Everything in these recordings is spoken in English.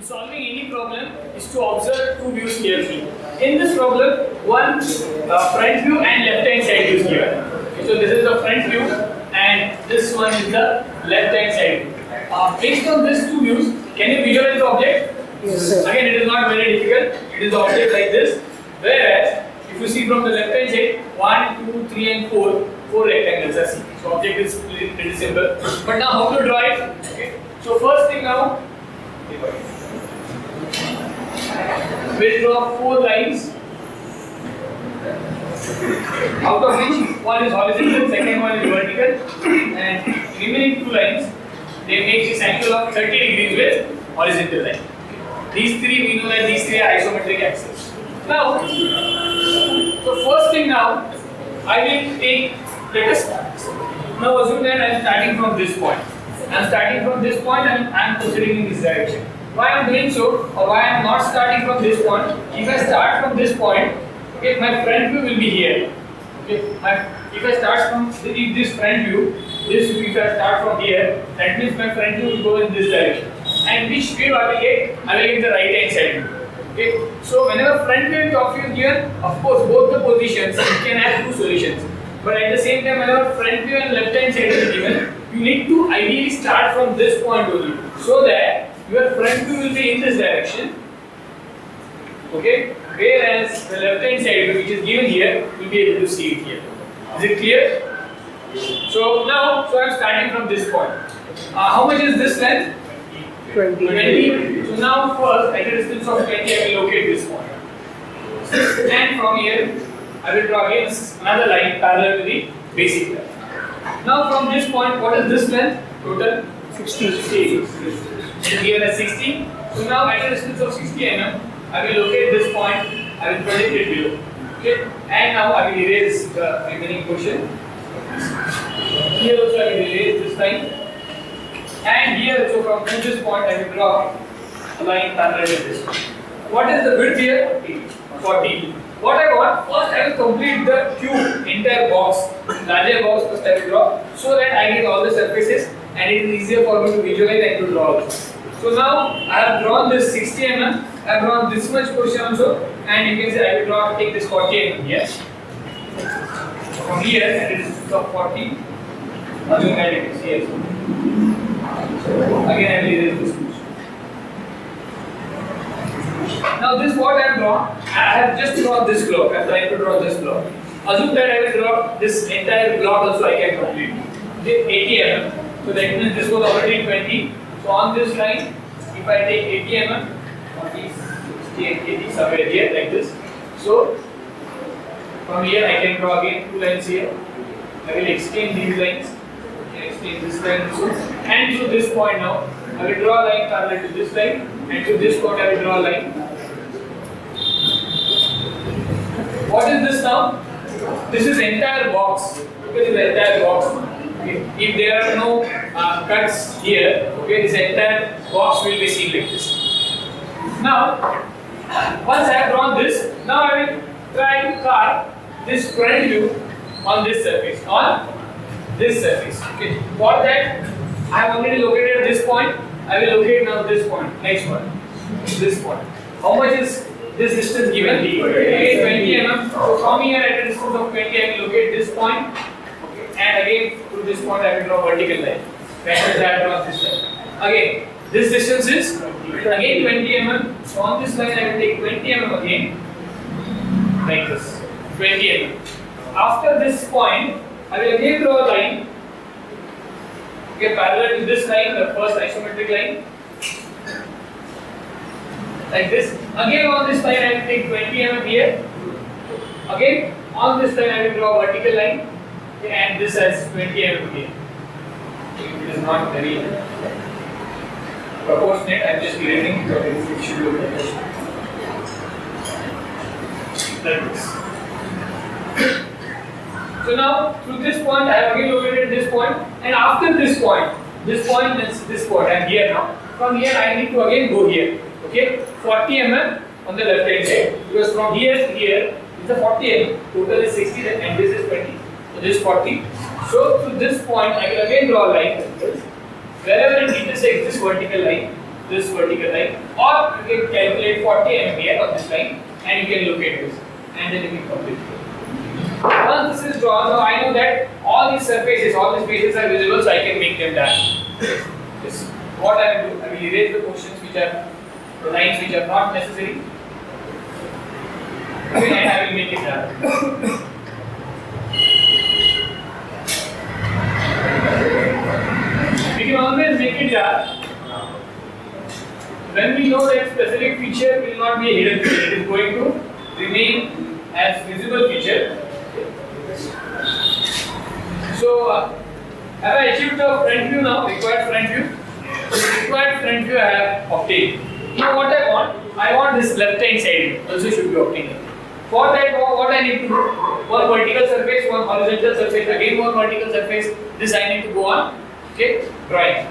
solving any problem is to observe two views carefully. In this problem, one front view and left hand side is given. Okay, so this is the front view and this one is the left hand side. Based on these two views, can you visualize the object? Yes, sir. Again, it is not very difficult. It is the object like this. Whereas, if you see from the left hand side, 1, 2, 3 and 4 rectangles are seen. So object is pretty simple. But now how to draw it? Okay. So first thing now, we'll draw 4 lines, out of which one is horizontal, second one is vertical, and remaining 2 lines, they make this angle of 30 degrees with horizontal line. These three, we know that these three are isometric axes. Now, so first thing now, I will take, let us now assume that I am starting from this point. I am starting from this point and I am proceeding in this direction. Why I am doing so, or why I am not starting from this point? If I start from this point, okay, my front view will be here. Okay, if I start from this front view, if I start from here, that means my front view will go in this direction. And which view I will get? I will get the right hand side view. Okay, so whenever front view and top view is given, of course both the positions you can have 2 solutions. But at the same time, whenever front view and left hand side is given, you need to ideally start from this point only, so that your front view will be in this direction. Okay, whereas the left hand side view, which is given here, you will be able to see it here. Is it clear? So now, I am starting from this point. How much is this length? 20. So now first, at a distance of 20, I will locate this point. And from here, I will draw again another line parallel to the basic line. Now from this point, what is this length? Total 60. It is given as 60. So now at a distance of 60 mm, I will locate this point. I will project it below. Okay. And now I will erase the remaining portion. Here also I will erase this line. And here also from this point I will draw a line parallel to this. What is the width here? 40. What I want, first I will complete the cube, entire box, larger box first I will draw, so that I get all the surfaces and it is easier for me to visualize and to draw also. So now I have drawn this 60 mm, I have drawn this much portion also, and you can say I will draw, take this 40 mm here. From here, and it is of 40, again I will see also. Again I will erase this portion. Now this what I have drawn, I have just drawn this block, I am trying to draw this block. Assume that I will draw this entire block also I can complete. This 80 mm, so that means this was already 20. So on this line, if I take 80 mm, 40, 60, 80, somewhere here like this. So from here I can draw again 2 lines here. I will extend these lines, extend this line also. And to this point now, I will draw a line parallel to this line, and to this point I will draw a line. What is this now? This is entire box. Okay, this is entire box. Okay. If there are no cuts here, okay, this entire box will be seen like this. Now, once I have drawn this, now I will try to carve this front view on this surface. Okay. For that, I have already located this point. I will locate now this point. Next one. This point. How much is this distance given? 20 mm. So from here at a distance of 20, I will locate this point. Okay. And again to this point I will draw vertical line. That means I have drawn this line. Again, this distance is again 20 mm. So on this line I will take 20 mm again. Like this. 20 mm. After this point, I will again draw a line. Okay, parallel to this line, the first isometric line. Like this. Again on this line I will take 20 mm here. Again on this line I will draw a vertical line. Okay, and this has 20 mm here. It is not very proportionate. I am just erasing because it should look like this. So now through this point I have again located this point, and after this point means this point. I am here now. From here I need to again go here. Okay, 40 mm on the left hand side, because from here to here is the 40 mm. Total is 60 and this is 20. So this is 40. So to this point I will again draw a line. Wherever it intersects this vertical line, this vertical line, or you can calculate 40 mm here on this line and you can locate this and then you can complete it. Once this is drawn, now I know that all these surfaces, all these faces are visible, so I can make them dark. Yes. What I will do, I will erase the portions which are the lines which are not necessary. Okay, and I will make it dark. We can always make it dark when we know that specific feature will not be a hidden feature, it is going to remain as visible feature. So, have I achieved the front view now? Required front view? Required front view I have obtained. Now what I want? I want this left hand side also should be obtained. For that, what I need to do? One vertical surface, one horizontal surface, again one vertical surface. This I need to go on. Okay, drawing.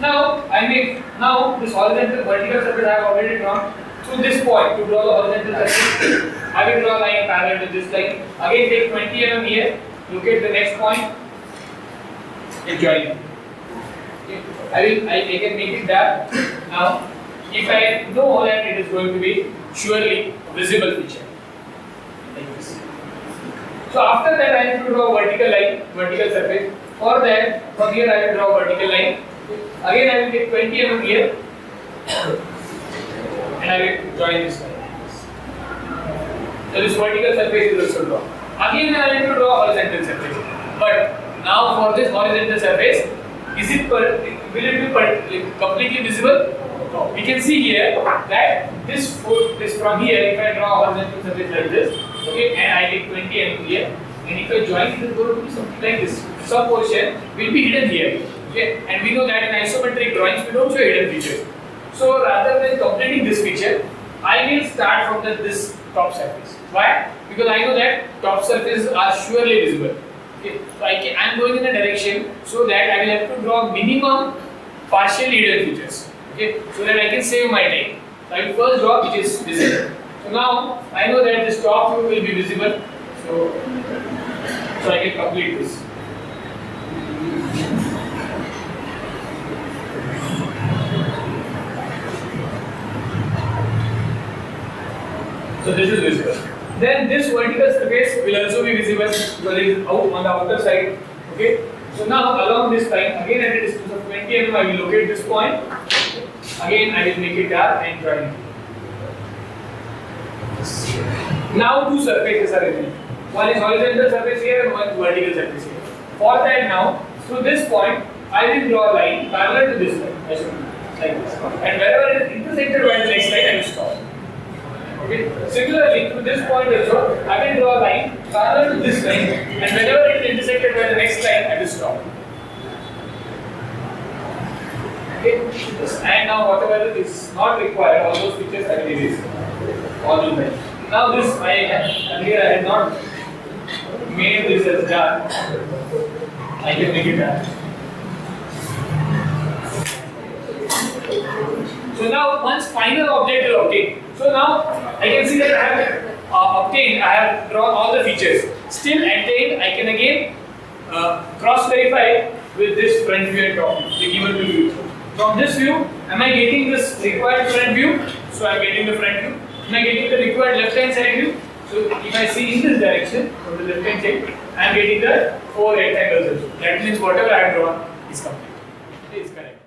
Now this horizontal vertical surface I have already drawn. To this point, to draw the horizontal surface, I will draw a line parallel to this line. Again, take 20 mm here. Locate the next point and join it. Okay. I can make it dark. Now, if I know that it is going to be surely visible feature. Like this. So after that, I need to draw a vertical line, vertical surface. For that, from here I will draw a vertical line. Again, I will take 20 mm here and I will join this line. So this vertical surface is also drawn. Again, I need to draw a horizontal surface. But now for this horizontal surface, will it be completely visible? No. We can see here that this from here, if I draw a horizontal surface like this, okay, and I take 20 mm here, and if I join it is going to be something like this. Some portion will be hidden here. Okay, and we know that in isometric drawings we don't show hidden features. So rather than completing this feature, I will start from this top surface. Why? Because I know that top surfaces are surely visible. Okay, so I am going in a direction so that I will have to draw minimum partially hidden features. Okay, so that I can save my time. So I will first draw which is visible. So now I know that this top view will be visible. So I can complete this. So this is visible. Then this vertical surface will also be visible because it is out on the outer side. Okay. So now along this line, again at a distance of 20 mm, I will locate this point. Again, I will make it dark and join it. Now two surfaces are revealed. One is horizontal surface here and one vertical surface here. For that now, through this point, I will draw a line parallel to this line. I should like this. And wherever it is intersected by the next line, I will stop. Okay. Similarly, to this point also, I will draw a line parallel to this line, and whenever it is intersected by the next line, I will stop. Okay. And now whatever is not required, all those features I will erase. All those lines. Now this earlier I had not made this as dark. I can make it dark. So now once final object is obtained. So now I can see that I have drawn all the features. Still attained, I can again cross verify with this front view and top view, the given view. From this view, am I getting this required front view? So I am getting the front view. Am I getting the required left hand side view? So if I see in this direction, from the left hand side, I am getting the 4 rectangles also. That means whatever I have drawn is complete. It is correct.